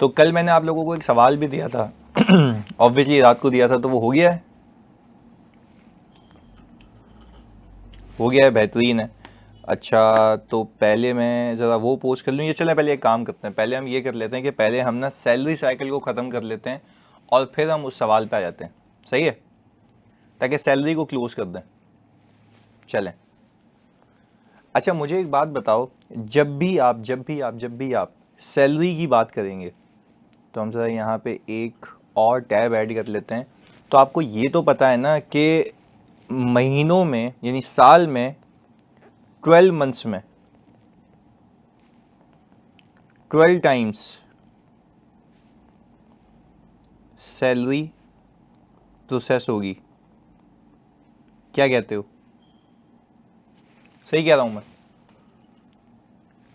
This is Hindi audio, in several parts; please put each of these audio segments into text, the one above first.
तो कल मैंने आप लोगों को एक सवाल भी दिया था ऑब्वियसली रात को दिया था, तो वो हो गया है, हो गया है, बेहतरीन है। अच्छा, तो पहले मैं ज़रा वो पोस्ट कर लूँ, ये चले पहले एक काम करते हैं, पहले हम ये कर लेते हैं कि पहले हम ना सैलरी साइकिल को ख़त्म कर लेते हैं और फिर हम उस सवाल पे आ जाते हैं। सही है, ताकि सैलरी को क्लोज कर दें। चलें। अच्छा, मुझे एक बात बताओ, जब भी आप सैलरी की बात करेंगे, तो हम ज़रा यहाँ पे एक और टैब ऐड कर लेते हैं। तो आपको ये तो पता है ना कि महीनों में यानी साल में 12 मंथ्स में 12 टाइम्स सैलरी प्रोसेस होगी। क्या कहते हो? सही कह रहा हूँ मैं?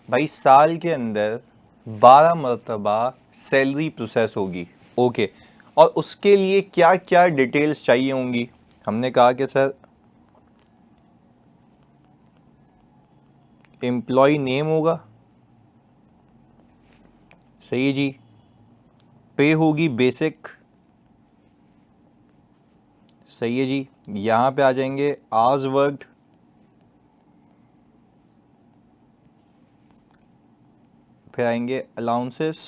भाई साल के अंदर 12 मरतबा सैलरी प्रोसेस होगी। ओके, और उसके लिए क्या क्या डिटेल्स चाहिए होंगी? हमने कहा कि सर एम्प्लॉय नेम होगा, सही है जी। पे होगी बेसिक, सही है जी। यहाँ पे आ जाएंगे आवर्स वर्कड, फिर आएंगे allowances,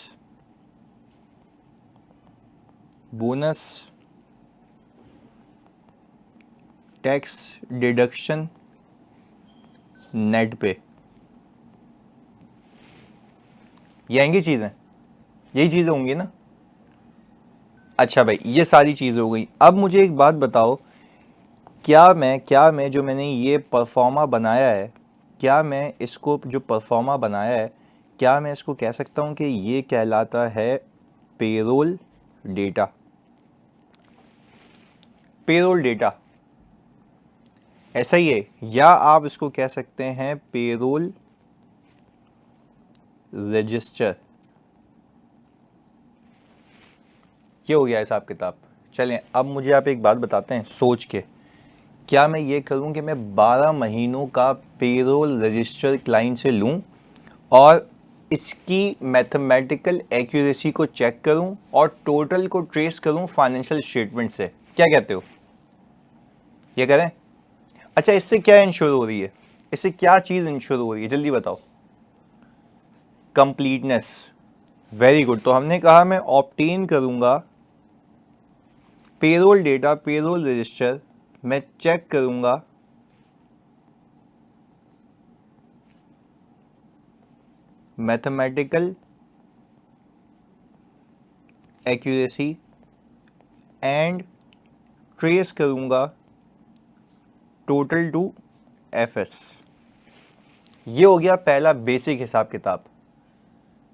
bonus, tax deduction, net पे। ये आएंगी चीज़ें, यही चीज़ें होंगी ना? अच्छा भाई, ये सारी चीज़ें हो गई। अब मुझे एक बात बताओ, क्या मैं जो मैंने ये परफॉर्मा बनाया है, क्या मैं इसको जो परफॉर्मा बनाया है, क्या मैं इसको कह सकता हूँ कि ये कहलाता है पेरोल डेटा? पेरोल डेटा ऐसा ही है, या आप इसको कह सकते हैं पेरोल रजिस्टर। ये हो गया हिसाब किताब। चलें, अब मुझे आप एक बात बताते हैं सोच के, क्या मैं ये करूं कि मैं 12 महीनों का पेरोल रजिस्टर क्लाइंट से लूं और इसकी मैथमेटिकल एक्यूरेसी को चेक करूं और टोटल को ट्रेस करूं फाइनेंशियल स्टेटमेंट से? क्या कहते हो, ये करें? अच्छा, इससे क्या इंश्योर हो रही है, इससे क्या चीज़ इंश्योर हो रही है, जल्दी बताओ। Completeness, very good. तो हमने कहा मैं ऑब्टेन करूंगा पेरोल डेटा, पेरोल रजिस्टर, मैं चेक करूंगा मैथमेटिकल एक्यूरेसी एंड ट्रेस करूंगा टोटल टू एफएस। ये हो गया पहला बेसिक हिसाब किताब।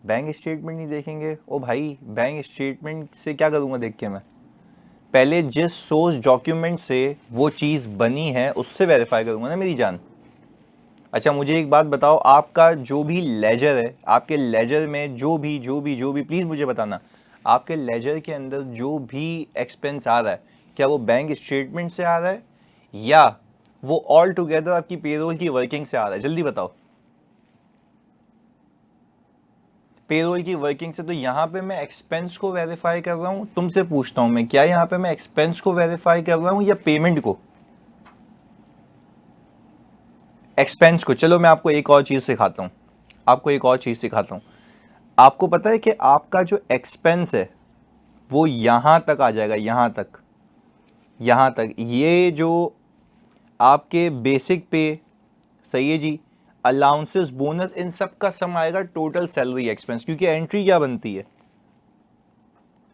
बैंक स्टेटमेंट नहीं देखेंगे? ओ भाई, बैंक स्टेटमेंट से क्या करूंगा देख के मैं? पहले जिस सोर्स डॉक्यूमेंट से वो चीज़ बनी है उससे वेरीफाई करूंगा ना मेरी जान। अच्छा, मुझे एक बात बताओ, आपका जो भी लेजर है, आपके लेजर में जो भी प्लीज़ मुझे बताना, आपके लेजर के अंदर जो भी एक्सपेंस आ रहा है, क्या वो बैंक स्टेटमेंट से आ रहा है या वो ऑल टुगेदर आपकी पेरोल की वर्किंग से आ रहा है? जल्दी बताओ। पेरोल की वर्किंग से। तो यहाँ पे मैं एक्सपेंस को वेरीफाई कर रहा हूँ, तुमसे पूछता हूँ मैं, क्या यहाँ पे मैं एक्सपेंस को वेरीफाई कर रहा हूँ या पेमेंट को? एक्सपेंस को। चलो मैं आपको एक और चीज़ सिखाता हूँ, आपको एक और चीज़ सिखाता हूँ। आपको पता है कि आपका जो एक्सपेंस है वो यहाँ तक आ जाएगा, यहाँ तक, यहाँ तक। ये जो आपके बेसिक पे, सही है जी, अलाउंसेस, बोनस, इन सब का सम आएगा टोटल सैलरी एक्सपेंस। क्योंकि एंट्री क्या बनती है?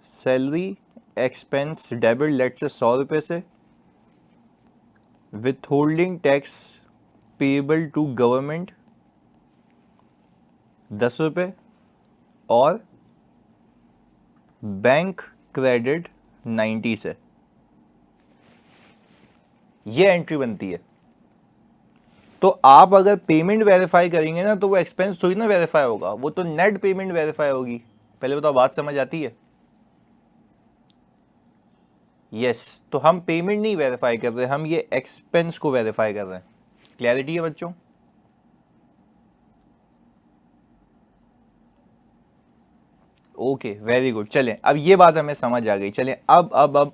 सैलरी एक्सपेंस डेबिट लेट से 100 रुपये से, withholding tax payable to government 10 रुपये, और बैंक क्रेडिट 90 से। ये एंट्री बनती है। तो आप अगर पेमेंट वेरीफाई करेंगे ना, तो वो एक्सपेंस थोड़ी ना वेरीफाई होगा, वो तो नेट पेमेंट वेरीफाई होगी। पहले बताओ, बात समझ आती है? यस, तो हम पेमेंट नहीं वेरीफाई कर रहे, हम ये एक्सपेंस को वेरीफाई कर रहे हैं। क्लैरिटी है बच्चों? Okay very good. चलें अब ये बात हमें समझ आ गई। चलें अब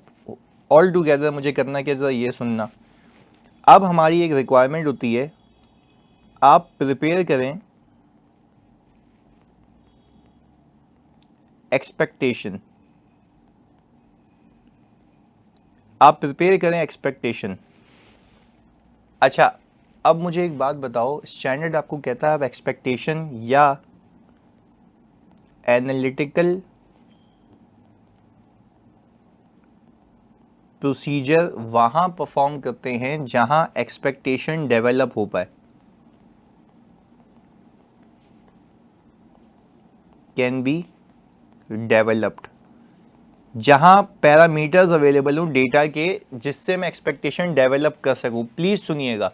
ऑल टुगेदर मुझे करना क्या, जरा ये सुनना। अब हमारी एक रिक्वायरमेंट होती है, आप प्रिपेयर करें एक्सपेक्टेशन, आप प्रिपेयर करें एक्सपेक्टेशन। अच्छा अब मुझे एक बात बताओ, स्टैंडर्ड आपको कहता है आप एक्सपेक्टेशन या एनालिटिकल प्रोसीजर वहां परफॉर्म करते हैं जहां एक्सपेक्टेशन डेवलप हो पाए, कैन बी डेवलप्ड, जहां पैरामीटर्स अवेलेबल हो डेटा के जिससे मैं एक्सपेक्टेशन डेवलप कर सकूं। प्लीज सुनिएगा,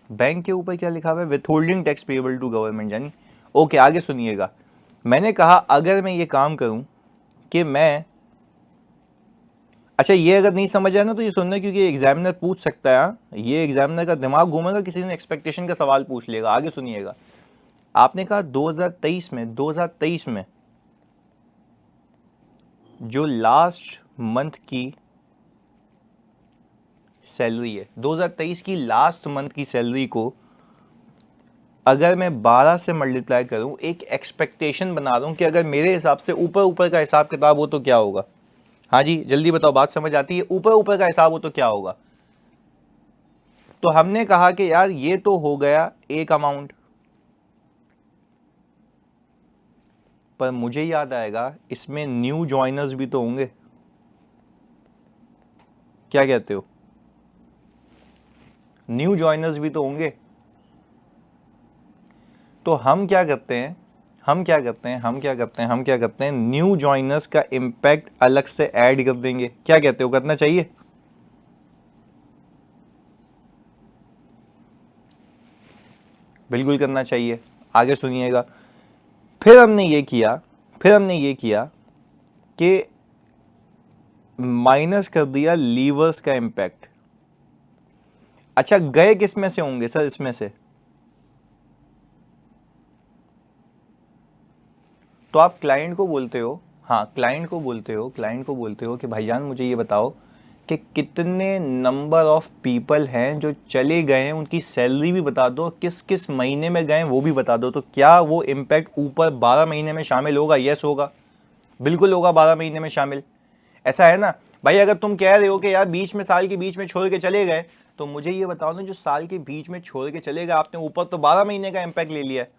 बैंक के ऊपर क्या लिखा हुआ है, विथहोल्डिंग टैक्स पेएबल टू गवर्नमेंट, यानी ओके आगे सुनिएगा। मैंने कहा अगर मैं ये काम करूं कि मैं, अच्छा ये अगर नहीं समझ आया ना तो ये सुनना, क्योंकि एग्जामिनर पूछ सकता है, ये एग्जामिनर का दिमाग घूमेगा, किसी ने एक्सपेक्टेशन का सवाल पूछ लेगा। आगे सुनिएगा, आपने कहा 2023 में जो लास्ट मंथ की सैलरी है, 2023 की लास्ट मंथ की सैलरी को अगर मैं 12 से मल्टीप्लाई करूं, एक एक्सपेक्टेशन बना दूं कि अगर मेरे हिसाब से ऊपर ऊपर का हिसाब किताब हो तो क्या होगा। हाँ जी जल्दी बताओ, बात समझ आती है, ऊपर ऊपर का हिसाब हो तो क्या होगा। तो हमने कहा कि यार ये तो हो गया एक अमाउंट, पर मुझे याद आएगा इसमें न्यू ज्वाइनर्स भी तो होंगे, क्या कहते हो, न्यू ज्वाइनर्स भी तो होंगे। तो हम क्या करते हैं, न्यू ज्वाइनर्स का इंपैक्ट अलग से ऐड कर देंगे। क्या कहते हो, करना चाहिए। बिल्कुल करना चाहिए। आगे सुनिएगा, फिर हमने ये किया कि माइनस कर दिया लीवर्स का इंपैक्ट। अच्छा गए किस में से होंगे सर, इसमें से, तो आप क्लाइंट को बोलते हो, हाँ क्लाइंट को बोलते हो कि भाईजान मुझे ये बताओ कि कितने नंबर ऑफ पीपल हैं जो चले गए हैं, उनकी सैलरी भी बता दो, किस किस महीने में गए वो भी बता दो। तो क्या वो इम्पैक्ट ऊपर 12 महीने में शामिल होगा। यस होगा, बिल्कुल होगा 12 महीने में शामिल। ऐसा है ना भाई, अगर तुम कह रहे हो कि यार बीच में, साल के बीच में छोड़ के चले गए, तो मुझे ये बताओ ना, जो साल के बीच में छोड़ के चले गए आपने, ऊपर तो 12 महीने का इम्पैक्ट ले लिया है।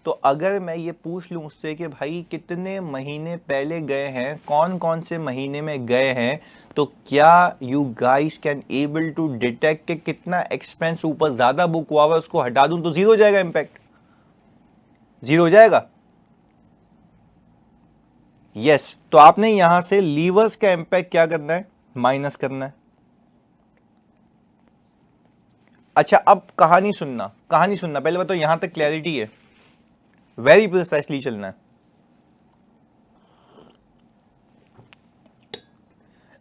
तो अगर मैं ये पूछ लूं उससे कि भाई कितने महीने पहले गए हैं, कौन कौन से महीने में गए हैं, तो क्या you guys can able to detect कि कितना एक्सपेंस ऊपर ज्यादा बुक हुआ हुआ, उसको हटा दूं तो जीरो हो जाएगा, इंपैक्ट जीरो हो जाएगा। यस तो आपने यहां से लीवर्स का इंपैक्ट क्या करना है, माइनस करना है। अच्छा अब कहानी सुनना, पहले बताओ यहां तक क्लैरिटी है, वेरी प्रिसाइसली चलना है।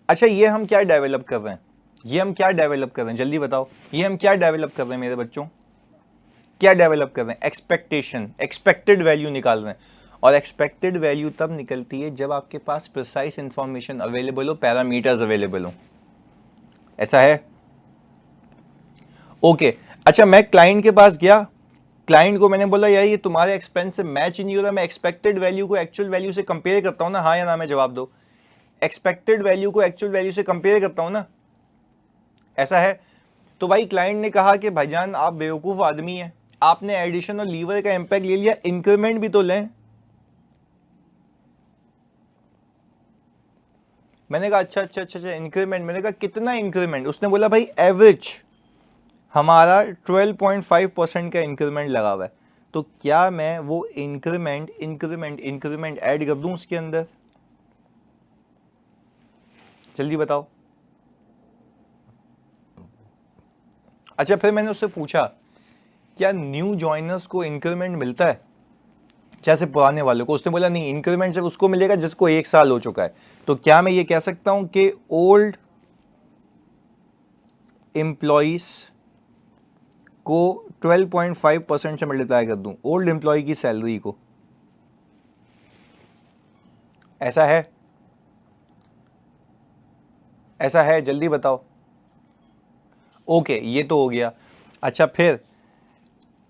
अच्छा ये हम क्या डेवलप कर रहे हैं, जल्दी बताओ, ये हम क्या डेवलप कर रहे हैं मेरे बच्चों, क्या डेवलप कर रहे हैं, एक्सपेक्टेशन, एक्सपेक्टेड वैल्यू निकाल रहे हैं। और एक्सपेक्टेड वैल्यू तब निकलती है जब आपके पास प्रिसाइज इंफॉर्मेशन अवेलेबल हो, पैरामीटर्स अवेलेबल हो। ऐसा है, ओके। अच्छा मैं क्लाइंट के पास गया, क्लाइंट को मैंने बोला यार ये तुम्हारे एक्सपेंस से मैच ही नहीं हो रहा, मैं एक्सपेक्टेड वैल्यू को एक्चुअल वैल्यू से कंपेयर करता हूं ना, हाँ या ना में जवाब दो। एक्सपेक्टेड वैल्यू को एक्चुअल वैल्यू से कंपेयर करता हूं ना, ऐसा है। तो भाई क्लाइंट ने कहा कि भाईजान आप बेवकूफ आदमी हैं, आपने एडिशन और लीवर का इंपैक्ट ले लिया, इंक्रीमेंट भी तो लें। मैंने कहा अच्छा इंक्रीमेंट, मैंने कहा कितना इंक्रीमेंट, उसने बोला भाई एवरेज हमारा 12.5% का इंक्रीमेंट लगा हुआ है। तो क्या मैं वो इंक्रीमेंट ऐड कर दूं उसके अंदर, जल्दी बताओ। अच्छा फिर मैंने उससे पूछा क्या न्यू ज्वाइनर्स को इंक्रीमेंट मिलता है जैसे पुराने वालों को, उसने बोला नहीं, इंक्रीमेंट सिर्फ उसको मिलेगा जिसको 1 साल हो चुका है। तो क्या मैं ये कह सकता हूं कि ओल्ड एम्प्लॉइज को 12.5% से मल्टीप्लाई कर दूं, ओल्ड एम्प्लॉय की सैलरी को, ऐसा है? ऐसा है, जल्दी बताओ। ओके, ये तो हो गया। अच्छा, फिर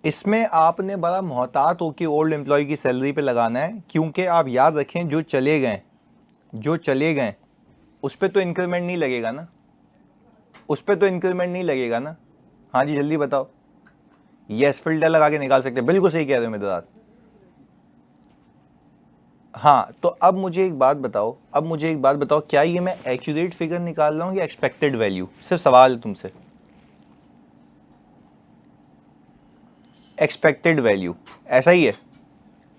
इसमें आपने बड़ा मोहतात होकर ओल्ड एम्प्लॉय की सैलरी पे लगाना है, क्योंकि आप याद रखें जो चले गए, जो चले गए उस पर तो इंक्रीमेंट नहीं लगेगा ना, उस पर तो इंक्रीमेंट नहीं लगेगा ना। हाँ जी, जल्दी बताओ। यस, फिल्टर लगा के निकाल सकते हैं, बिल्कुल सही कह रहे हो मेरे साथ। हाँ, तो अब मुझे एक बात बताओ, अब मुझे एक बात बताओ, क्या ये मैं एक्यूरेट फिगर निकाल रहा हूँ या एक्सपेक्टेड वैल्यू? सिर्फ सवाल है तुमसे। एक्सपेक्टेड वैल्यू, ऐसा ही है।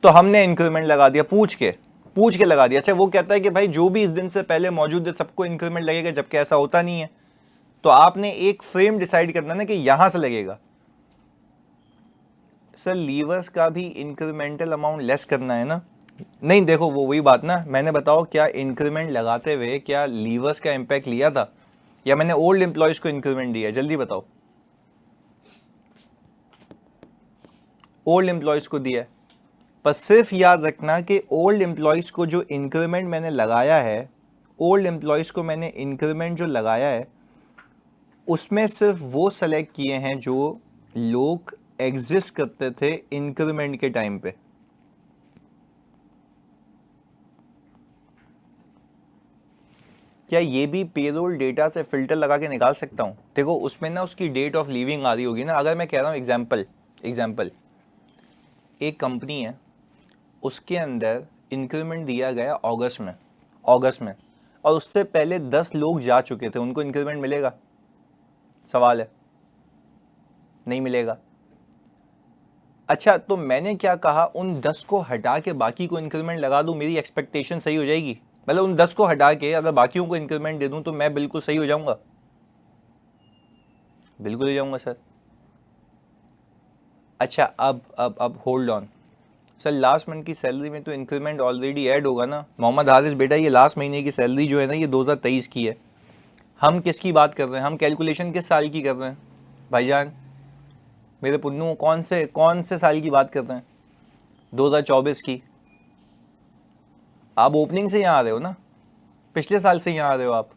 तो हमने इंक्रीमेंट लगा दिया, पूछ के लगा दिया। अच्छा, वो कहता है कि भाई जो भी इस दिन से पहले मौजूद है सबको इंक्रीमेंट लगेगा, जबकि ऐसा होता नहीं है। तो आपने एक फ्रेम डिसाइड करना ना कि यहां से लगेगा। सर, लीवर्स का भी इंक्रीमेंटल अमाउंट लेस करना है ना? नहीं, देखो वो वही बात ना, मैंने बताओ क्या इंक्रीमेंट लगाते हुए क्या लीवर्स का इंपैक्ट लिया था, या मैंने ओल्ड एम्प्लॉयज को इंक्रीमेंट दिया? जल्दी बताओ। ओल्ड एम्प्लॉयज को दिया है। पर सिर्फ याद रखना कि ओल्ड एम्प्लॉयज को जो इंक्रीमेंट मैंने लगाया है, ओल्ड एम्प्लॉयज को मैंने इंक्रीमेंट जो लगाया है, उसमें सिर्फ वो सेलेक्ट किए हैं जो लोग एग्जिस्ट करते थे इंक्रीमेंट के टाइम पे। क्या ये भी पेरोल डेटा से फिल्टर लगा के निकाल सकता हूं? देखो उसमें ना उसकी डेट ऑफ लीविंग आ रही होगी ना। अगर मैं कह रहा हूं एग्जाम्पल, एक कंपनी है, उसके अंदर इंक्रीमेंट दिया गया अगस्त में, और उससे पहले 10 लोग जा चुके थे, उनको इंक्रीमेंट मिलेगा? सवाल है, नहीं मिलेगा। अच्छा, तो मैंने क्या कहा, उन 10 को हटा के बाकी को इंक्रीमेंट लगा दूं, मेरी एक्सपेक्टेशन सही हो जाएगी? मतलब उन 10 को हटा के अगर बाकियों को इंक्रीमेंट दे दूं तो मैं बिल्कुल सही हो जाऊंगा? बिल्कुल हो जाऊंगा सर। अच्छा, अब hold on sir, last month की सैलरी में तो इंक्रीमेंट ऑलरेडी ऐड होगा ना? मोहम्मद हारिस बेटा, ये लास्ट महीने की सैलरी जो है ना, ये 2023 की है। हम किसकी बात कर रहे हैं? हम कैलकुलेशन किस साल की कर रहे हैं भाईजान? मेरे पुन्नू, कौन से साल की बात कर रहे हैं? 2024 की। आप ओपनिंग से यहाँ आ रहे हो ना, पिछले साल से यहाँ आ रहे हो आप।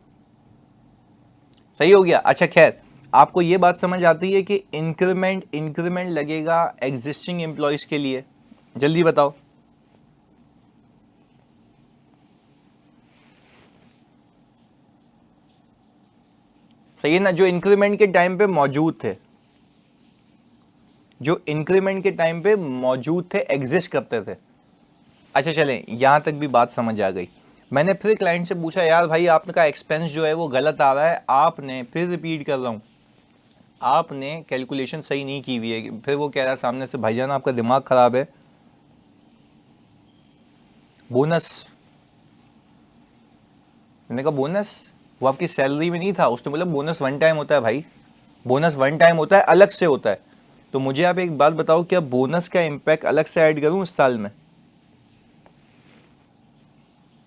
सही हो गया। अच्छा खैर, आपको ये बात समझ आती है कि इंक्रीमेंट लगेगा एग्जिस्टिंग एम्प्लॉयज के लिए? जल्दी बताओ। सही है ना? जो इंक्रीमेंट के टाइम पे मौजूद थे, जो इंक्रीमेंट के टाइम पे मौजूद थे, एग्जिस्ट करते थे। अच्छा चलें, यहां तक भी बात समझ आ गई। मैंने फिर क्लाइंट से पूछा, यार भाई आपका एक्सपेंस जो है वो गलत आ रहा है, आपने, फिर रिपीट कर रहा हूं, आपने कैलकुलेशन सही नहीं की हुई है। फिर वो कह रहा है सामने से, भाईजान आपका दिमाग खराब है, बोनस। मैंने कहा बोनस? वो आपकी सैलरी में नहीं था? उसने बोला बोनस वन टाइम होता है भाई, बोनस वन टाइम होता है, अलग से होता है। तो मुझे आप एक बात बताओ, क्या बोनस का इम्पैक्ट अलग से ऐड करूं इस साल में?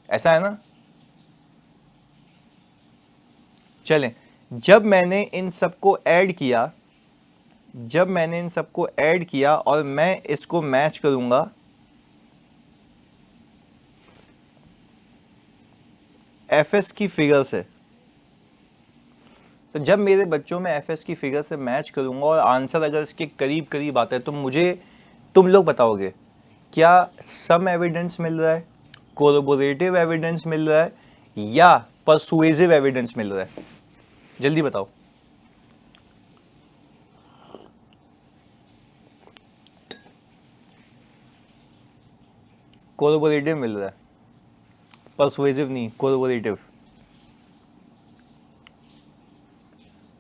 ऐसा है ना? चलें, जब मैंने इन सबको ऐड किया और मैं इसको मैच करूंगा एफएस की फिगर से, तो जब मेरे बच्चों में एफएस की फिगर से मैच करूंगा और आंसर अगर इसके करीब करीब आता है, तो मुझे, तुम लोग बताओगे क्या सम एविडेंस मिल रहा है, कोलैबोरेटिव एविडेंस मिल रहा है, या परसुएसिव एविडेंस मिल रहा है? जल्दी बताओ। कोलैबोरेटिव मिल रहा है, परसुएसिव नहीं, कोलैबोरेटिव।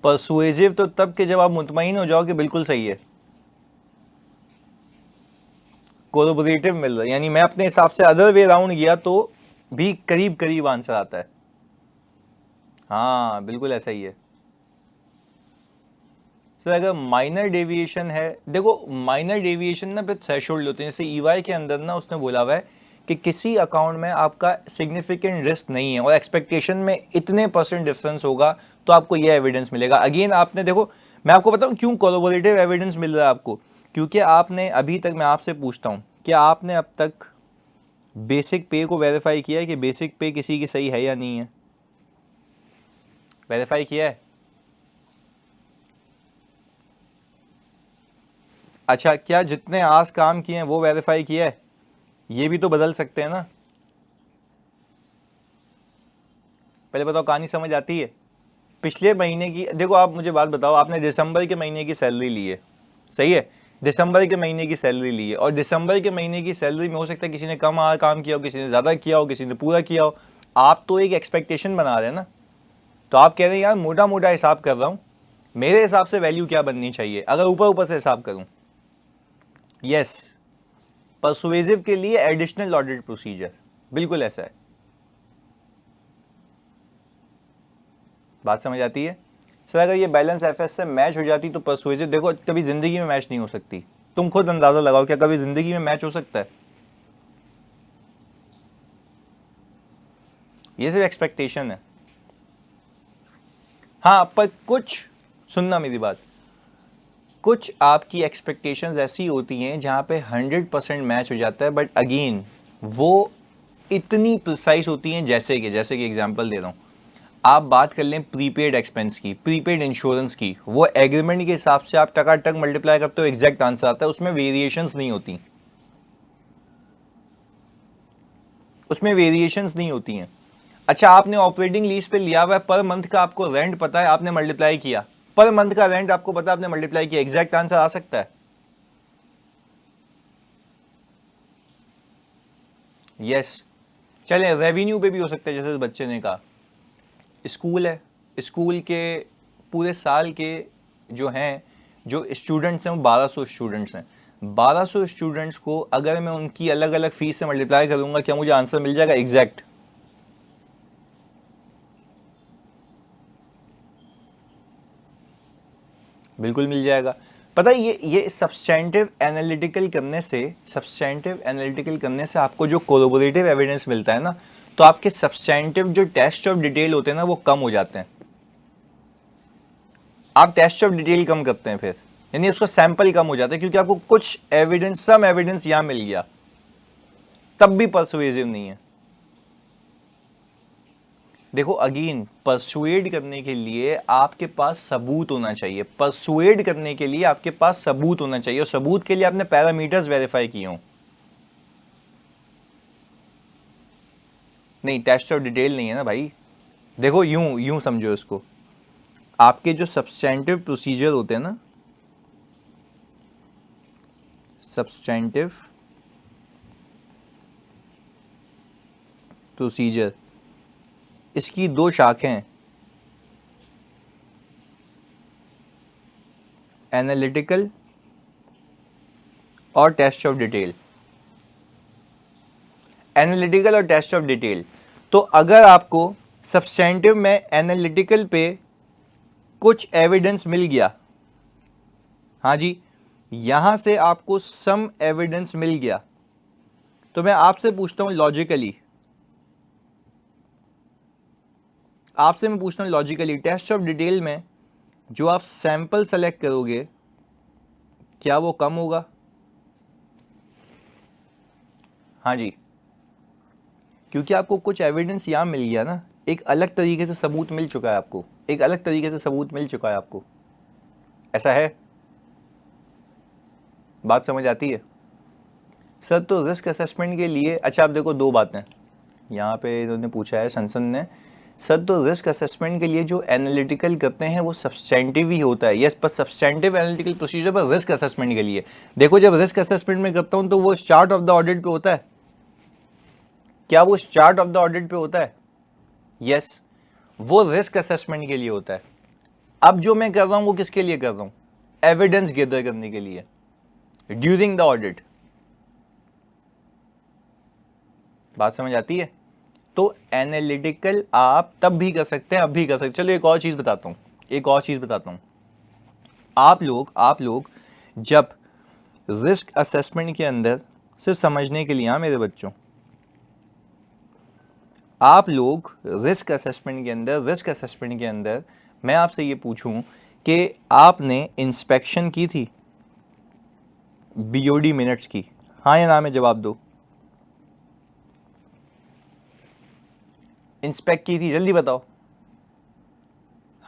परसुएसिव तो तब के जब आप मुतमईन हो जाओ कि बिल्कुल सही है। कोलैबोरेटिव मिल रहा है, यानी मैं अपने हिसाब से अदर वे राउंड गया तो भी करीब करीब आंसर आता है। हाँ बिल्कुल ऐसा ही है सर। अगर माइनर डेविएशन है, देखो माइनर डेविएशन ना फिर थ्रेशोल्ड होते हैं। जैसे ईवाई के अंदर ना उसने बोला हुआ है कि किसी अकाउंट में आपका सिग्निफिकेंट रिस्क नहीं है और एक्सपेक्टेशन में इतने % डिफरेंस होगा, तो आपको यह एविडेंस मिलेगा। अगेन आपने देखो, मैं आपको बताऊं क्यों कोलैबोरेटिव एविडेंस मिल रहा है आपको, क्योंकि आपने अभी तक, मैं आपसे पूछता हूं, क्या आपने अब तक बेसिक पे को वेरीफाई किया है कि बेसिक पे किसी की सही है या नहीं है? वेरीफाई किया है? अच्छा, क्या जितने आज काम किए हैं वो वेरीफाई किया है? ये भी तो बदल सकते हैं ना। पहले बताओ, कहानी समझ आती है? पिछले महीने की देखो, आप मुझे बात बताओ, आपने दिसंबर के महीने की सैलरी ली है, सही है? दिसंबर के महीने की सैलरी ली है, और दिसंबर के महीने की सैलरी में हो सकता है किसी ने कम काम किया हो, किसी ने ज़्यादा किया हो, किसी ने पूरा किया हो। आप तो एक एक्सपेक्टेशन बना रहे हैं ना। तो आप कह रहे हैं यार मोटा मोटा हिसाब कर रहा हूँ, मेरे हिसाब से वैल्यू क्या बननी चाहिए अगर ऊपर ऊपर से हिसाब करूँ। यस, परसुएसिव के लिए एडिशनल ऑडिट प्रोसीजर, बिल्कुल ऐसा है। बात समझ आती है? सर अगर ये बैलेंस एफएस से मैच हो जाती तो परसुएसिव, देखो कभी जिंदगी में मैच नहीं हो सकती। तुम खुद अंदाजा लगाओ, क्या कभी जिंदगी में मैच हो सकता है? ये सिर्फ एक्सपेक्टेशन है। हाँ, पर कुछ, सुनना मेरी बात, कुछ आपकी एक्सपेक्टेशंस ऐसी होती हैं जहाँ पे 100% मैच हो जाता है, बट अगेन वो इतनी प्रिसाइज होती हैं, जैसे कि एग्जांपल दे रहा हूँ। आप बात कर लें प्रीपेड एक्सपेंस की, प्रीपेड इंश्योरेंस की, वो एग्रीमेंट के हिसाब से आप टकाटक मल्टीप्लाई करते हो, एग्जैक्ट आंसर आता है, उसमें वेरिएशंस नहीं होती, उसमें वेरिएशंस नहीं होती हैं। अच्छा, आपने ऑपरेटिंग लीज पे लिया हुआ है, पर मंथ का आपको रेंट पता है, आपने मल्टीप्लाई किया, पर मंथ का रेंट आपको पता है, आपने मल्टीप्लाई किया, एग्जैक्ट आंसर आ सकता है? यस। चलें, रेवेन्यू पे भी हो सकता है, जैसे इस बच्चे ने कहा स्कूल है, स्कूल के पूरे साल के जो हैं, जो स्टूडेंट्स हैं वो 1200 स्टूडेंट्स हैं। 1200 स्टूडेंट्स को अगर मैं उनकी अलग अलग फीस से मल्टीप्लाई करूंगा, क्या मुझे आंसर मिल जाएगा एग्जैक्ट? बिल्कुल मिल जाएगा। पता है, ये सब्सटेंटिव एनालिटिकल करने से आपको जो कोलैबोरेटिव एविडेंस मिलता है ना, तो आपके सब्सटेंटिव जो टेस्ट ऑफ डिटेल होते हैं ना, वो कम हो जाते हैं। आप टेस्ट ऑफ डिटेल कम करते हैं फिर, यानी उसका सैंपल कम हो जाता है, क्योंकि आपको कुछ एविडेंस, सम एविडेंस यहां मिल गया, तब भी परसुएसिव नहीं है। देखो अगेन, परसुएड करने के लिए आपके पास सबूत होना चाहिए, परसुएड करने के लिए आपके पास सबूत होना चाहिए, और सबूत के लिए आपने पैरामीटर्स वेरीफाई किए हो। नहीं, टेस्ट ऑफ डिटेल नहीं है ना भाई। देखो यूं यूं समझो इसको, आपके जो सब्सटेंटिव प्रोसीजर होते हैं ना, सब्सटेंटिव प्रोसीजर, इसकी दो शाखें हैं, एनालिटिकल और टेस्ट ऑफ डिटेल। एनालिटिकल और टेस्ट ऑफ डिटेल। तो अगर आपको सब्सटेंटिव में एनालिटिकल पे कुछ एविडेंस मिल गया, हाँ जी, यहां से आपको सम एविडेंस मिल गया, तो मैं आपसे पूछता हूं लॉजिकली, टेस्ट ऑफ डिटेल में जो आप सैंपल सेलेक्ट करोगे, क्या वो कम होगा? हाँ जी, क्योंकि आपको कुछ एविडेंस यहां मिल गया ना, एक अलग तरीके से सबूत मिल चुका है आपको, ऐसा है? बात समझ आती है? सर तो रिस्क असेसमेंट के लिए, अच्छा आप देखो दो बातें यहाँ पे इन्होंने पूछा है, संसन ने। सर तो रिस्क असेसमेंट के लिए जो एनालिटिकल करते हैं वो सब्सटेंटिव ही होता है। यस, पर सब्सटेंटिव एनालिटिकल प्रोसीजर पर रिस्क असेसमेंट के लिए, देखो जब रिस्क असेसमेंट में करता हूँ तो वो स्टार्ट ऑफ द ऑडिट पे होता है। क्या वो स्टार्ट ऑफ द ऑडिट पे होता है? यस, वो रिस्क असेसमेंट के लिए होता है। अब जो मैं कर रहा हूँ वो किसके लिए कर रहा हूँ? एविडेंस गैदर करने के लिए ड्यूरिंग द ऑडिट। बात समझ आती है? तो एनालिटिकल आप तब भी कर सकते हैं, अब भी कर सकते हैं। चलो एक और चीज बताता हूं, आप लोग जब रिस्क असेसमेंट के अंदर, सिर्फ समझने के लिए, हाँ मेरे बच्चों, आप लोग रिस्क असेसमेंट के अंदर मैं आपसे ये पूछूं कि आपने इंस्पेक्शन की थी बीओडी मिनट्स की, हाँ या ना में जवाब दो। इंस्पेक्ट की थी, जल्दी बताओ।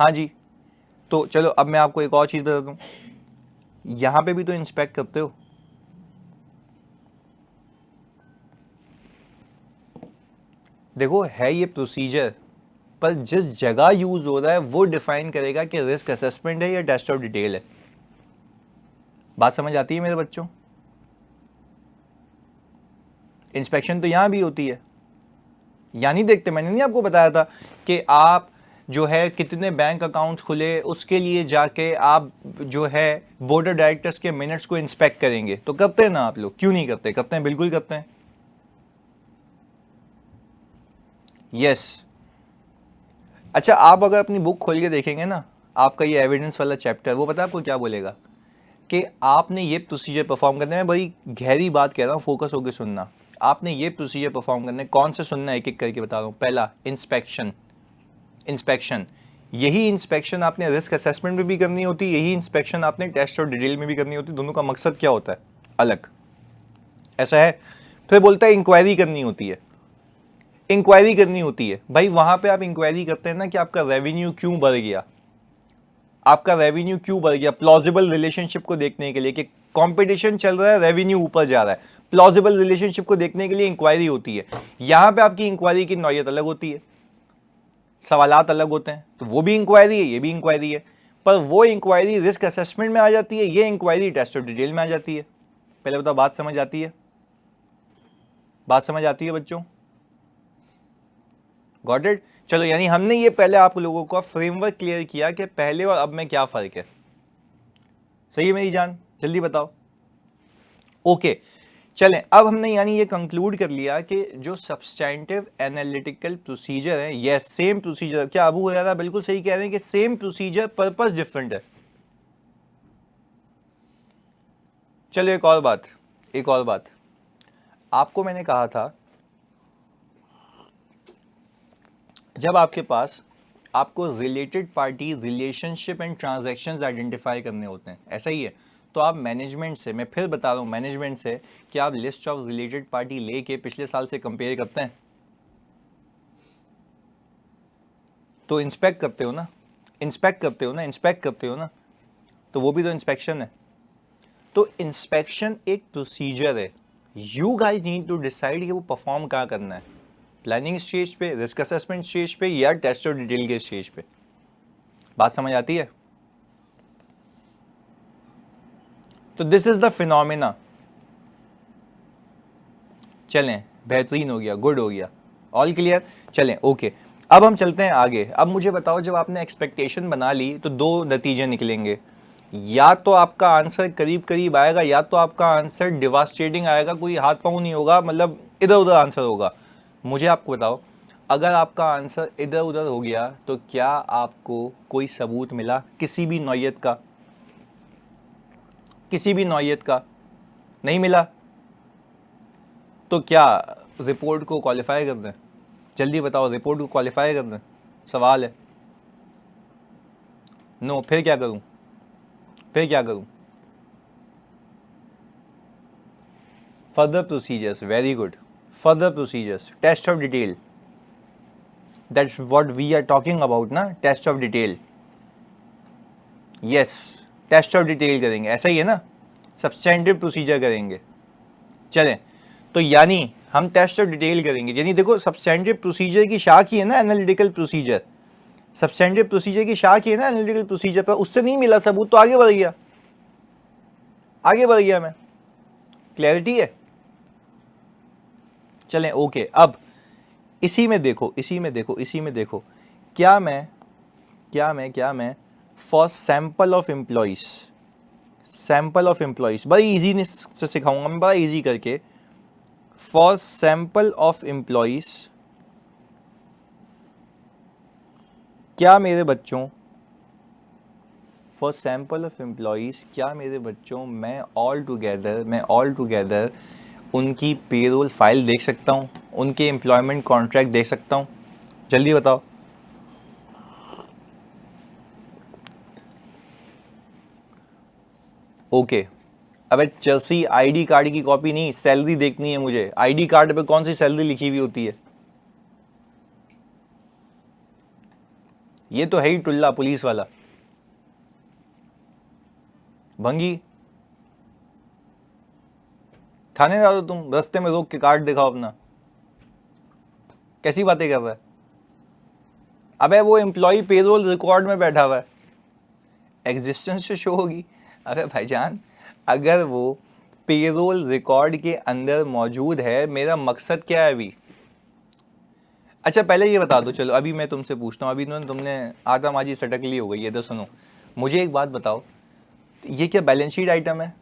हाँ जी, तो चलो अब मैं आपको एक और चीज बता दूं, यहां पे भी तो इंस्पेक्ट करते हो। देखो है ये प्रोसीजर, पर जिस जगह यूज हो रहा है वो डिफाइन करेगा कि रिस्क असेसमेंट है या टेस्ट ऑफ डिटेल है। बात समझ आती है मेरे बच्चों? इंस्पेक्शन तो यहां भी होती है, यानी देखते, मैंने नहीं आपको बताया था कि आप जो है कितने बैंक अकाउंट खुले उसके लिए जाके आप जो है बोर्ड ऑफ डायरेक्टर्स के मिनट्स को इंस्पेक्ट करेंगे, तो करते हैं ना आप लोग, क्यों नहीं करते? करते हैं, बिल्कुल करते हैं। यस। अच्छा, आप अगर अपनी बुक खोल के देखेंगे ना, आपका ये एविडेंस वाला चैप्टर, वो पता है आपको क्या बोलेगा कि आपने ये प्रोसीजर परफॉर्म करने में, बड़ी गहरी बात कह रहा हूँ, फोकस होकर सुनना, आपने ये प्रोसीजर परफॉर्म करने, कौन से सुनना है एक एक करके बता रहा हूँ। पहला इंस्पेक्शन, इंस्पेक्शन, यही इंस्पेक्शन आपने रिस्क असेसमेंट में भी करनी होती है, यही इंस्पेक्शन आपने टेस्ट और डिटेल में भी करनी होती है। दोनों का मकसद क्या होता है? अलग, ऐसा है। फिर बोलता है इंक्वायरी करनी होती है, इंक्वायरी करनी होती है। भाई वहां पे आप इंक्वायरी करते हैं ना कि आपका रेवेन्यू क्यों बढ़ गया, आपका रेवेन्यू क्यों बढ़ गया, प्लॉजिबल रिलेशनशिप को देखने के लिए कि कंपटीशन चल रहा है, रेवेन्यू ऊपर जा रहा है, प्लॉजिबल रिलेशनशिप को देखने के लिए इंक्वायरी होती है। यहां पे आपकी इंक्वायरी की नौयत अलग होती है, सवालात अलग होते हैं, तो वो भी इंक्वायरी है, ये भी इंक्वायरी है, पर वो इंक्वायरी रिस्क असेसमेंट में आ जाती है, ये इंक्वायरी टेस्ट ऑफ डिटेल में आ जाती है। पहले बताओ, बात समझ आती है? बात समझ आती है बच्चों? Got it? चलो, यानी हमने ये पहले आप लोगों को फ्रेमवर्क क्लियर किया कि पहले और अब में क्या फर्क है। सही है मेरी जान? जल्दी बताओ। ओके, चलें, अब हमने यानी ये कंक्लूड कर लिया कि जो सब्सटैंटिव एनालिटिकल प्रोसीजर है, ये सेम प्रोसीजर, क्या अबू हुरैरा बिल्कुल सही कह रहे हैं कि सेम प्रोसीजर, पर्पस डिफरेंट है। चलो एक और बात, एक और बात, आपको मैंने कहा था जब आपके पास आपको related party relationship and transactions identify करने होते हैं, ऐसा ही है, तो आप मैनेजमेंट से, मैं फिर बता रहा हूँ, मैनेजमेंट से कि आप लिस्ट ऑफ रिलेटेड पार्टी लेके पिछले साल से कंपेयर करते हैं, तो इंस्पेक्ट करते हो ना, इंस्पेक्ट करते हो ना, इंस्पेक्ट करते हो ना, तो वो भी तो इंस्पेक्शन है। तो इंस्पेक्शन एक प्रोसीजर है, you guys need to decide कि वो परफॉर्म कहाँ करना है, प्लानिंग स्टेज पे, रिस्क असेसमेंट स्टेज पे, या टेस्ट और डिटेल के स्टेज पे। बात समझ आती है? तो दिस इज द फिनोमिना। चलें, बेहतरीन हो गया, गुड हो गया, ऑल क्लियर। चलें, ओके, अब हम चलते हैं आगे। अब मुझे बताओ, जब आपने एक्सपेक्टेशन बना ली तो दो नतीजे निकलेंगे, या तो आपका आंसर करीब करीब आएगा, या तो आपका आंसर डिवास्टेटिंग आएगा, कोई हाथ पांव नहीं होगा, मतलब इधर उधर आंसर होगा। मुझे आपको बताओ, अगर आपका आंसर इधर उधर हो गया तो क्या आपको कोई सबूत मिला किसी भी नौयत का? किसी भी नौयत का नहीं मिला, तो क्या रिपोर्ट को क्वालिफाई कर दें? जल्दी बताओ, रिपोर्ट को क्वालिफाई कर दें? सवाल है। नो, फिर क्या करूं? फिर क्या करूं? Further procedures, very good, further procedures, test of detail, that's what we are talking about ना, test of detail. Yes, test of detail करेंगे, ऐसा ही है ना, सब्सटेंटिव प्रोसीजर करेंगे। चलें, तो यानी हम टेस्ट ऑफ डिटेल करेंगे, यानी देखो सब्सटेंटिव प्रोसीजर की शाख ही है ना एनालिटिकल प्रोसीजर, सब्सटेंटिव प्रोसीजर की शाख ही है ना एनालिटिकल प्रोसीजर, पर उससे नहीं मिला सबूत तो आगे बढ़ गया, आगे बढ़ गया मैं। क्लैरिटी है? चलें, ओके, अब इसी में देखो, इसी में देखो, इसी में देखो, क्या मैं for sample of employees, sample of employees बड़ी इजी से सिखाऊंगा मैं, बड़ा इजी करके, फॉर सैंपल ऑफ एम्प्लॉइज, क्या मेरे बच्चों, फॉर सैंपल ऑफ एम्प्लॉइज, क्या मेरे बच्चों, मैं ऑल टुगेदर उनकी पेरोल फाइल देख सकता हूँ, उनके एम्प्लॉयमेंट कॉन्ट्रैक्ट देख सकता हूँ? जल्दी बताओ। ओके, अबे चर्सी, आईडी कार्ड की कॉपी नहीं, सैलरी देखनी है मुझे, आईडी कार्ड पे कौन सी सैलरी लिखी हुई होती है? ये तो है ही टुल्ला पुलिस वाला भंगी। थाने जा दो तुम, रास्ते में रोक के कार्ड दिखाओ अपना। कैसी बातें कर रहा है? अबे वो एम्प्लॉय पेरोल रिकॉर्ड में बैठा हुआ है, एग्जिस्टेंस तो शो होगी। अबे भाईजान अगर वो पेरोल रिकॉर्ड के अंदर मौजूद है, मेरा मकसद क्या है अभी? अच्छा पहले ये बता दो, चलो अभी मैं तुमसे पूछता हूँ, अभी तुमने आटा माजी सटक ली हो गई है, तो सुनो मुझे एक बात बताओ, ये क्या बैलेंस शीट आइटम है?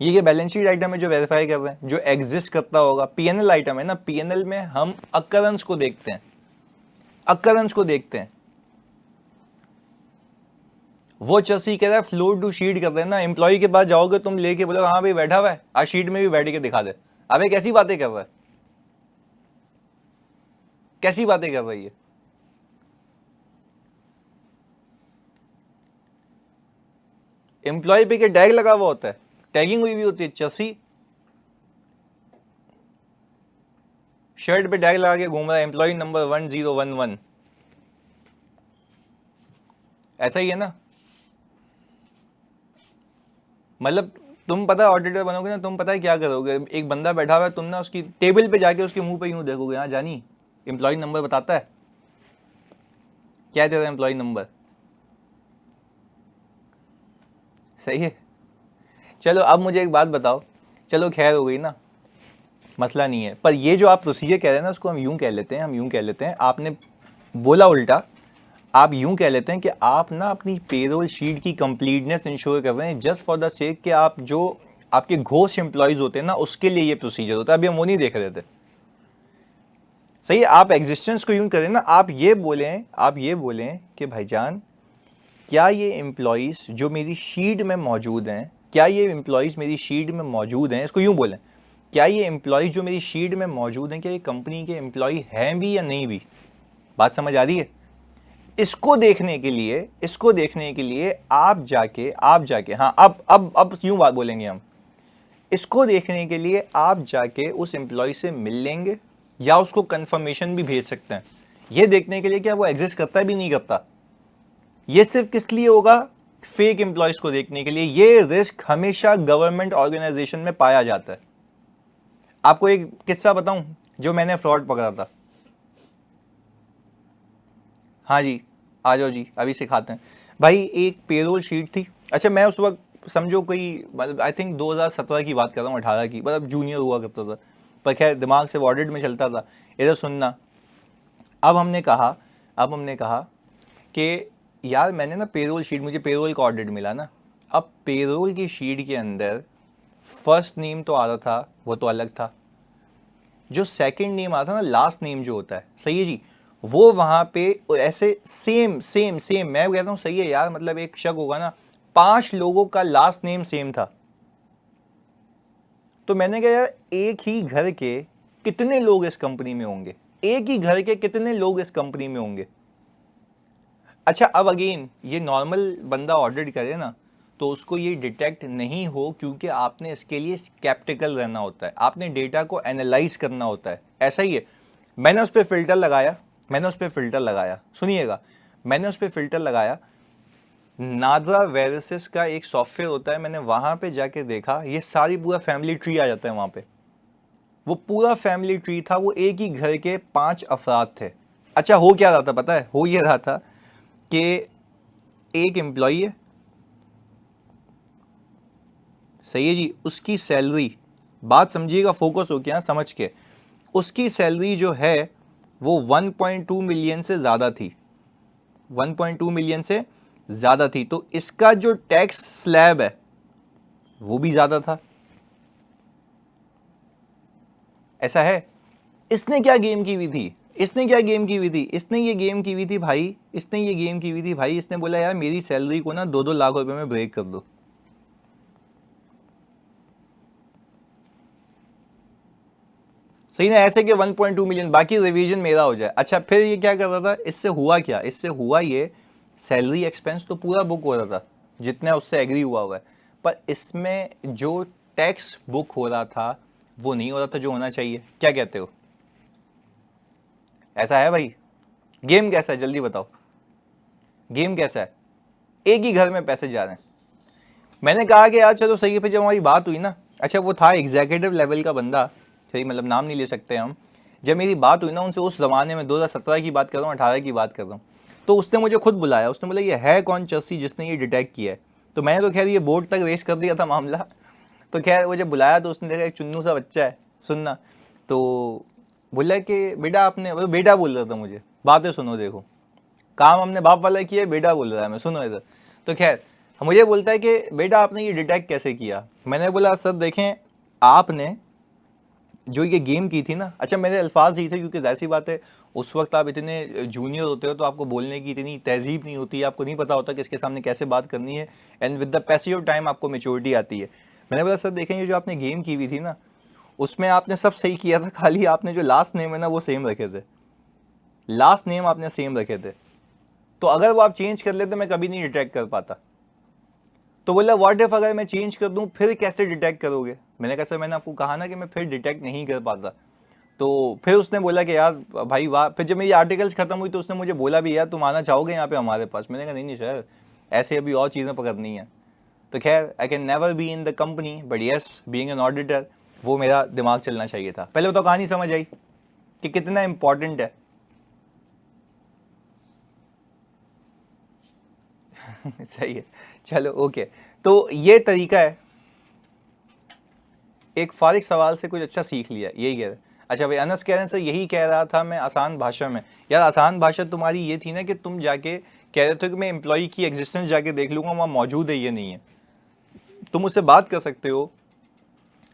ये क्या बैलेंस शीट आइटम है जो वेरीफाई कर रहे हैं, जो एग्जिस्ट करता होगा? पीएनएल आइटम है ना, पीएनएल में हम अकरेंस को देखते हैं, अकरेंस को देखते हैं। वो चसी कह रहा है फ्लोर टू शीट कर रहे हैं ना, एम्प्लॉय के पास जाओगे तुम लेके बोलो हाँ भाई बैठा हुआ है, आज शीट में भी बैठ के दिखा दे। अबे कैसी बातें कर रहा है, कैसी बातें कर रही है? एम्प्लॉय पे क्या टैग लगा हुआ होता है? टैगिंग हुई भी होती है? चसी शर्ट पे टैग लगा के घूम रहा है, एम्प्लॉय नंबर 1011, ऐसा ही है ना? मतलब तुम पता है ऑडिटर बनोगे ना, तुम पता है क्या करोगे? एक बंदा बैठा हुआ है, तुम ना उसकी टेबल पे जाके उसके मुंह पे यूं देखोगे, हाँ जानी एम्प्लॉय नंबर बताता है, क्या तेरा एम्प्लॉय नंबर? सही है। चलो अब मुझे एक बात बताओ, चलो खैर हो गई ना, मसला नहीं है, पर ये जो आप प्रोसीजर कह रहे हैं ना, उसको हम यूं कह लेते हैं, हम यूं कह लेते हैं, आपने बोला उल्टा, आप यूं कह लेते हैं कि आप ना अपनी पेरोल शीट की कंप्लीटनेस इंश्योर कर रहे हैं जस्ट फॉर द सेक कि आप जो आपके घोस्ट एम्प्लॉयज होते हैं ना, उसके लिए ये प्रोसीजर होता है। अभी हम वो नहीं देख रहे थे, सही है? आप एग्जिस्टेंस को यूं करें ना, आप ये बोलें कि भाईजान क्या ये एम्प्लॉयज जो मेरी शीट में मौजूद हैं, क्या ये एम्प्लॉयज मेरी शीट में मौजूद हैं, इसको यूं बोलें, क्या ये एम्प्लॉयज जो मेरी शीट में मौजूद हैं, क्या ये कंपनी के एम्प्लॉय हैं भी या नहीं भी? बात समझ आ रही है? इसको देखने के लिए आप जाके हाँ, अब यूं बात बोलेंगे हम, इसको देखने के लिए आप जाके उस एम्प्लॉय से मिल लेंगे या उसको कंफर्मेशन भी भेज सकते हैं, ये देखने के लिए क्या वो एग्जिस्ट करता है भी नहीं करता। ये सिर्फ किस लिए होगा? फेक एम्प्लॉयज को देखने के लिए। ये रिस्क हमेशा गवर्नमेंट ऑर्गेनाइजेशन में पाया जाता है। आपको एक किस्सा बताऊं जो मैंने फ्रॉड पकड़ा था। हाँ जी, आ जाओ जी, अभी सिखाते हैं। भाई एक पेरोल शीट थी, अच्छा मैं उस वक्त समझो कोई, मतलब आई थिंक 2017 की बात कर रहा हूँ, 18 की, मतलब जूनियर हुआ करता था, पर खैर दिमाग से ऑडिट में चलता था। इधर सुनना, अब हमने कहा कि यार मैंने ना पेरोल शीट, मुझे पेरोल का ऑडिट मिला ना, अब पेरोल की शीट के अंदर फर्स्ट नेम तो आ रहा था, वो तो अलग था, जो सेकंड नेम आता था ना, लास्ट नेम जो होता है, सही है जी, वो वहां पे ऐसे सेम सेम सेम, मैं कहता हूँ सही है यार, मतलब एक शक होगा ना, 5 लोगों का लास्ट नेम सेम था। तो मैंने कहा यार एक ही घर के कितने लोग इस कंपनी में होंगे, एक ही घर के कितने लोग इस कंपनी में होंगे? अच्छा अब अगेन ये नॉर्मल बंदा ऑडिट करे ना, तो उसको ये डिटेक्ट नहीं हो, क्योंकि आपने इसके लिए स्केप्टिकल रहना होता है, आपने डेटा को एनालाइज करना होता है, ऐसा ही है। मैंने उस पर फिल्टर लगाया, सुनिएगा, मैंने उस पर फिल्टर लगाया, नादरा वेरिसिस का एक सॉफ्टवेयर होता है, मैंने वहां पे जाके देखा, ये सारी पूरा फैमिली ट्री आ जाता है वहां पे, वो पूरा फैमिली ट्री था, वो एक ही घर के 5 अफराद थे। अच्छा हो क्या रहा था पता है? हो ये रहा था कि एक एम्प्लॉई है, सही है जी, उसकी सैलरी, बात समझिएगा फोकस हो क्या समझ के, उसकी सैलरी जो है वो 1.2 मिलियन से ज़्यादा थी, 1.2 मिलियन से ज़्यादा थी, तो इसका जो टैक्स स्लैब है वो भी ज़्यादा था। ऐसा है? इसने क्या गेम की हुई थी, इसने ये गेम की हुई थी भाई, इसने बोला यार मेरी सैलरी को ना 2-2 लाख रुपए में ब्रेक कर दो। सही ना? ऐसे कि 1.2 मिलियन, बाकी रिवीजन मेरा हो जाए। अच्छा फिर ये क्या कर रहा था, इससे हुआ क्या, इससे हुआ ये, सैलरी एक्सपेंस तो पूरा बुक हो रहा था जितना उससे एग्री हुआ है, पर इसमें जो टैक्स बुक हो रहा था वो नहीं हो रहा था जो होना चाहिए। क्या कहते हो? ऐसा है भाई? गेम कैसा है जल्दी बताओ, गेम कैसा है? एक ही घर में पैसे जा रहे हैं। मैंने कहा कि यार चलो सही है। फिर जब हमारी बात हुई ना, अच्छा वो था एग्जीक्यूटिव लेवल का बंदा, सही मतलब नाम नहीं ले सकते हम। जब मेरी बात हुई ना उनसे, उस ज़माने में 2017 की बात कर रहा हूँ, 18 की बात कर रहा हूँ, तो उसने मुझे खुद बुलाया। उसने बोला ये है कौन चस्सी जिसने ये डिटेक्ट किया है? तो मैंने तो खैर ये बोर्ड तक रेस कर दिया था मामला। तो खैर वो जब बुलाया तो उसने देखा एक चुन्नू सा बच्चा है, सुनना। तो बोला कि बेटा आपने, वो बेटा बोल रहा था मुझे, बातें सुनो देखो, काम हमने बाप वाला किया, बेटा बोल रहा है मैं, सुनो इधर। तो खैर मुझे बोलता है कि बेटा आपने ये डिटेक्ट कैसे किया? मैंने बोला सर देखें, आपने जो ये गेम की थी ना, अच्छा मेरे अल्फाज ही थे क्योंकि ऐसी बात है उस वक्त आप इतने जूनियर होते हो तो आपको बोलने की इतनी तहजीब नहीं होती, आपको नहीं पता होता कि इसके सामने कैसे बात करनी है, and with the passage of time आपको मेच्योरिटी आती है। मैंने बोला सर देखें, ये जो आपने गेम की हुई थी ना, उसमें आपने सब सही किया था, खाली आपने जो लास्ट नेम है ना वो सेम रखे थे, लास्ट नेम आपने सेम रखे थे, तो अगर वो आप चेंज कर लेते मैं कभी नहीं डिटेक्ट कर पाता। तो बोला व्हाट इफ अगर मैं चेंज कर दूं फिर कैसे डिटेक्ट करोगे? मैंने कहा सर मैंने आपको कहा ना कि मैं फिर डिटेक्ट नहीं कर पाता। तो फिर उसने बोला कि यार भाई वाह। फिर जब मेरी आर्टिकल्स खत्म हुई तो उसने मुझे बोला भी यार तुम आना चाहोगे यहाँ पे हमारे पास? मैंने कहा नहीं नहीं सर, ऐसे अभी और चीज़ें पकड़नी है। तो खैर I can never be in the company but yes being an auditor, वो मेरा दिमाग चलना चाहिए था। पहले तो कहानी समझ आई कि कितना इंपॉर्टेंट है। सही है, चलो ओके। तो ये तरीका है, एक फारिग सवाल से कुछ अच्छा सीख लिया, यही कह रहे। अच्छा भाई अनस कह रहे हैं सर यही कह रहा था मैं आसान भाषा में। यार आसान भाषा तुम्हारी ये थी ना कि तुम जाके कह रहे थे कि मैं एम्प्लॉय की एग्जिस्टेंस जाके देख लूंगा वहाँ मौजूद है ये नहीं है। तुम उससे बात कर सकते हो,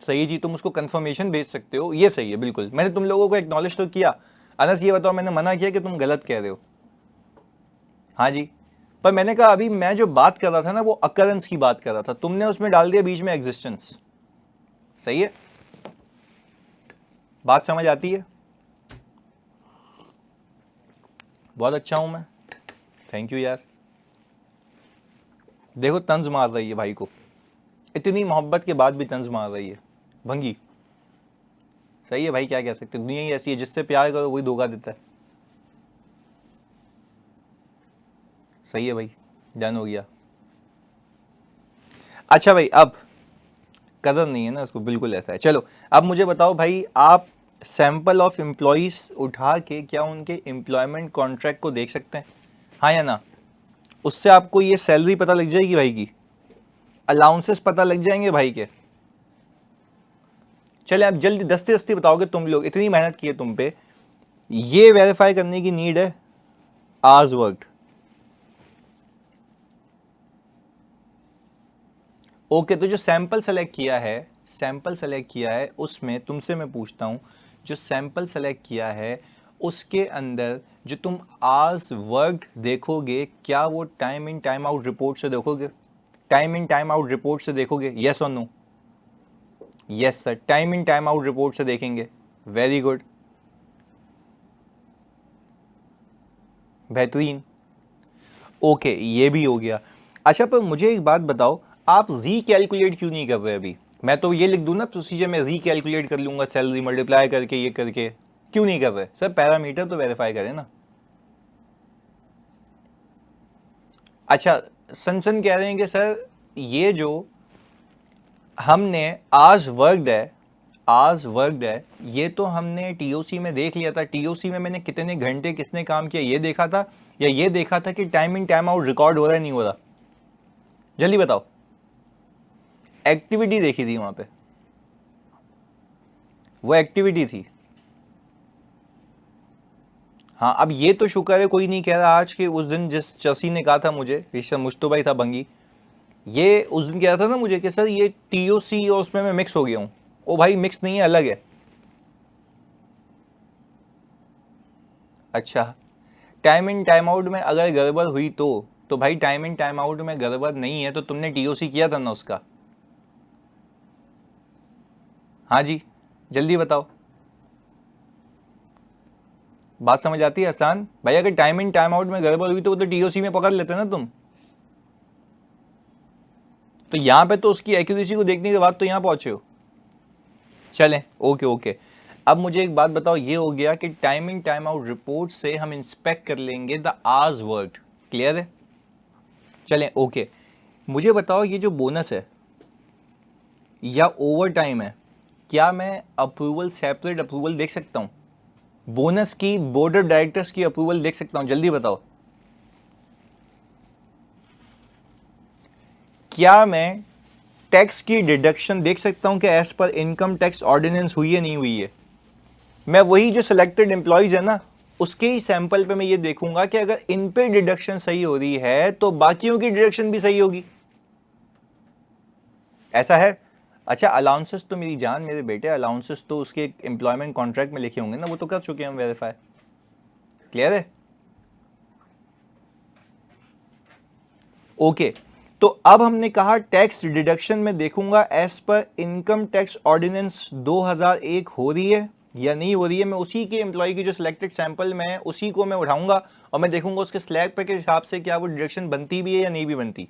सही जी, तुम उसको कंफर्मेशन भेज सकते हो, ये सही है बिल्कुल। मैंने तुम लोगों को एक्नॉलेज तो किया। अनस ये बताओ मैंने मना किया कि तुम गलत कह रहे हो? हाँ जी, पर मैंने कहा अभी मैं जो बात कर रहा था ना वो अकरेंस की बात कर रहा था, तुमने उसमें डाल दिया बीच में एग्जिस्टेंस। सही है, बात समझ आती है? बहुत अच्छा हूं मैं, थैंक यू यार। देखो तंज मार रही है भाई को, इतनी मोहब्बत के बाद भी तंज मार रही है भंगी। सही है भाई, क्या कह सकते, दुनिया ही ऐसी है, जिससे प्यार करो वही धोखा देता है। सही है भाई, डन हो गया। अच्छा भाई अब कदर नहीं है ना उसको, बिल्कुल ऐसा है। चलो अब मुझे बताओ भाई, आप सैंपल ऑफ एम्प्लॉयज उठा के क्या उनके एम्प्लॉयमेंट कॉन्ट्रैक्ट को देख सकते हैं? हाँ या ना? उससे आपको ये सैलरी पता लग जाएगी भाई की, अलाउंसेस पता लग जाएंगे भाई के। चले आप जल्दी दस्ती दस्ती बताओगे, तुम लोग इतनी मेहनत की है तुम पे, ये वेरीफाई करने की नीड है आवर्स वर्कड। ओके, तो जो सैंपल सेलेक्ट किया है, सैंपल सेलेक्ट किया है उसमें तुमसे मैं पूछता हूं, जो सैंपल सेलेक्ट किया है उसके अंदर जो तुम आवर्स वर्कड देखोगे, क्या वो time in time out report से देखोगे? Time in time out report से देखोगे, यस और no? Yes sir, time in time out report से देखेंगे। वेरी गुड, बेहतरीन। ओके ये भी हो गया। अच्छा पर मुझे एक बात बताओ, आप रीकैलकुलेट क्यों नहीं कर रहे अभी? मैं तो ये लिख दूं ना प्रोसीजर में, रीकैलकुलेट कर लूंगा सैलरी मल्टीप्लाई करके, ये करके क्यों नहीं कर रहे सर? पैरामीटर तो वेरीफाई करें ना। अच्छा, सनसन कह रहे हैं कि सर ये जो हमने आज वर्कड है, आज वर्कड है, ये तो हमने टीओसी में देख लिया था। टीओसी में मैंने कितने घंटे किसने काम किया ये देखा था, या ये देखा था कि time in time out record हो रहा है नहीं हो रहा? जल्दी बताओ। एक्टिविटी देखी थी वहां पे, वो एक्टिविटी थी। हाँ अब ये तो शुक्र है कोई नहीं कह रहा आज के, उस दिन जिस चसी ने कहा था मुझे, ऋषभ मुश्तो भाई था बंगी, ये उस दिन कह रहा था ना मुझे कि सर ये टीओसी और उसमें मैं मिक्स हो गया हूँ। ओ भाई मिक्स नहीं है, अलग है। अच्छा, टाइम इन टाइम आउट में अगर गड़बड़ हुई तो भाई टाइम इन टाइम आउट में गड़बड़ नहीं है तो तुमने टीओसी किया था ना उसका? हाँ जी, जल्दी बताओ, बात समझ आती है आसान भाई? अगर टाइम इन टाइम आउट में गड़बड़ हुई तो वो तो टीओसी में पकड़ लेते ना तुम। तो यहां पे तो उसकी एक्यूरेसी को देखने के बाद तो यहां पहुंचे हो। चलें ओके ओके। अब मुझे एक बात बताओ, ये हो गया कि time in time out report से हम इंस्पेक्ट कर लेंगे द आवर्स वर्कड। क्लियर है? चलें ओके। मुझे बताओ ये जो बोनस है या ओवर टाइम है, क्या मैं अप्रूवल, सेपरेट अप्रूवल देख सकता हूँ? बोनस की बोर्ड ऑफ डायरेक्टर्स की अप्रूवल देख सकता हूँ? जल्दी बताओ। क्या मैं टैक्स की डिडक्शन देख सकता हूं कि as per income tax ordinance हुई है नहीं हुई है? मैं वही जो सिलेक्टेड एम्प्लॉयज है ना, उसके ही सैंपल पे मैं ये देखूंगा कि अगर इन पे डिडक्शन सही हो रही है तो बाकियों की डिडक्शन भी सही होगी। ऐसा है? अच्छा, अलाउंसेस तो मेरी जान मेरे बेटे, अलाउंसेस तो उसके एम्प्लॉयमेंट कॉन्ट्रैक्ट में लिखे होंगे ना, वो तो कर चुके हैं हम वेरीफाई। क्लियर है? ओके। तो अब हमने कहा टैक्स डिडक्शन में देखूंगा as per income tax ordinance 2001 हो रही है या नहीं हो रही है। मैं उसी के एम्प्लॉय की जो सिलेक्टेड सैंपल में है उसी को मैं उठाऊंगा और मैं देखूंगा उसके स्लैब पे के हिसाब से क्या वो डिडक्शन बनती भी है या नहीं भी बनती।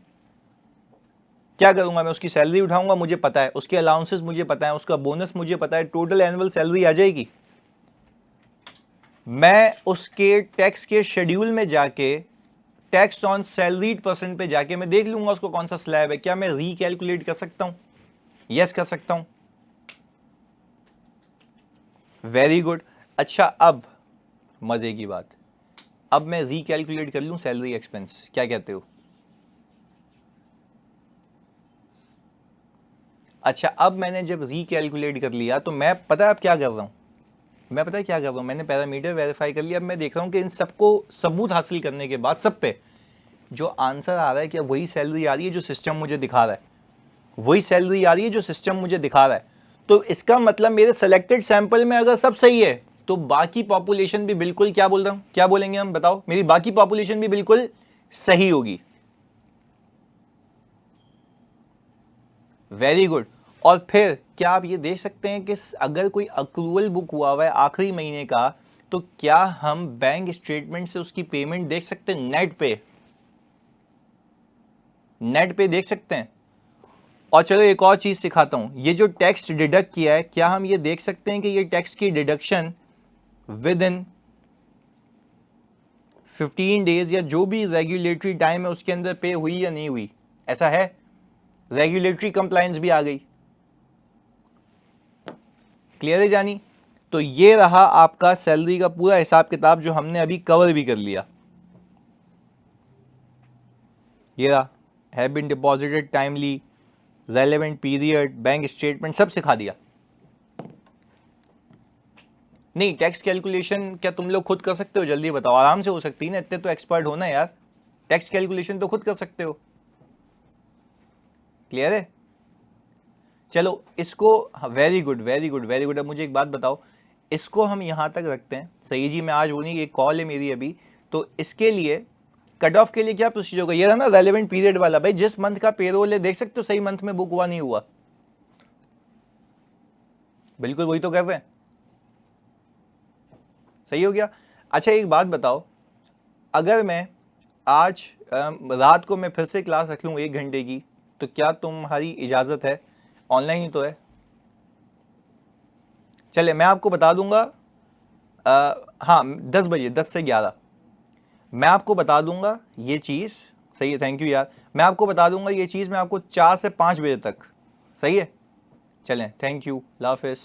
क्या करूंगा मैं? उसकी सैलरी उठाऊंगा, मुझे पता है उसके अलाउंसेस, मुझे पता है उसका बोनस, मुझे पता है टोटल एनुअल सैलरी आ जाएगी। मैं उसके टैक्स के शेड्यूल में जाके टैक्स ऑन सैलरीड पर्सन पे जाके मैं देख लूंगा उसको कौन सा स्लैब है। क्या मैं रिकैलकुलेट कर सकता हूं? यस कर सकता हूं। Very good. अच्छा, अब मजे की बात, अब मैं रिकैलकुलेट कर लूं सैलरी एक्सपेंस, क्या कहते हो? अच्छा, अब मैंने जब रिकैलकुलेट कर लिया तो मैं पता है अब क्या कर रहा हूं? मैं पता है क्या कर रहा हूं? मैंने पैरामीटर वेरीफाई कर लिया। अब मैं देख रहा हूं कि इन सबको सबूत हासिल करने के बाद सब पे जो आंसर आ रहा है, क्या वही सैलरी आ रही है जो सिस्टम मुझे दिखा रहा है? वही सैलरी आ रही है जो सिस्टम मुझे दिखा रहा है। तो इसका मतलब मेरे सेलेक्टेड सैंपल में अगर सब सही है तो बाकी पॉपुलेशन भी बिल्कुल, क्या बोल रहा हूं, क्या बोलेंगे हम, बताओ? मेरी बाकी पॉपुलेशन भी बिल्कुल सही होगी। Very good. और फिर क्या आप ये देख सकते हैं कि अगर कोई अक्रूवल बुक हुआ हुआ है आखिरी महीने का, तो क्या हम बैंक स्टेटमेंट से उसकी पेमेंट देख सकते हैं? नेट पे, नेट पे देख सकते हैं। और चलो एक और चीज सिखाता हूं, ये जो टैक्स डिडक्ट किया है, क्या हम ये देख सकते हैं कि ये टैक्स की डिडक्शन विद इन 15 डेज या जो भी रेगुलेटरी टाइम है उसके अंदर पे हुई या नहीं हुई? ऐसा है? रेगुलेटरी कंप्लायंस भी आ गई। क्लियर है जानी? तो ये रहा आपका सैलरी का पूरा हिसाब किताब जो हमने अभी कवर भी कर लिया। ये रहा, have been deposited timely, relevant period, bank statement, सब सिखा दिया। नहीं, टैक्स कैलकुलेशन क्या तुम लोग खुद कर सकते हो? जल्दी बताओ। आराम से हो सकती है ना, इतने तो एक्सपर्ट हो ना यार। टैक्स कैलकुलेशन तो खुद कर सकते हो। क्लियर है? चलो इसको, very good very good very good. अब मुझे एक बात बताओ, इसको हम यहां तक रखते हैं। सही जी, मैं आज वो नहीं, एक कॉल है मेरी अभी, तो इसके लिए कट ऑफ के लिए क्या प्रोसीजर होगा? ये रहा ना रेलेवेंट पीरियड वाला। भाई जिस मंथ का पेरोल है देख सकते हो सही मंथ में बुक हुआ नहीं हुआ? बिल्कुल वही तो कर रहे हैं। सही हो गया। अच्छा एक बात बताओ, अगर मैं आज रात को मैं फिर से क्लास रख लूँ 1 घंटे की, तो क्या तुम्हारी इजाज़त है? ऑनलाइन ही तो है। चले मैं आपको बता दूंगा, हाँ 10 बजे, 10 से 11 मैं आपको बता दूंगा ये चीज़। सही है, थैंक यू यार। मैं आपको बता दूंगा ये चीज़, मैं आपको 4 से 5 बजे तक। सही है? चलें, थैंक यू, अल्लाह हाफिज़।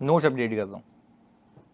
नोट्स अपडेट कर रहा हूँ।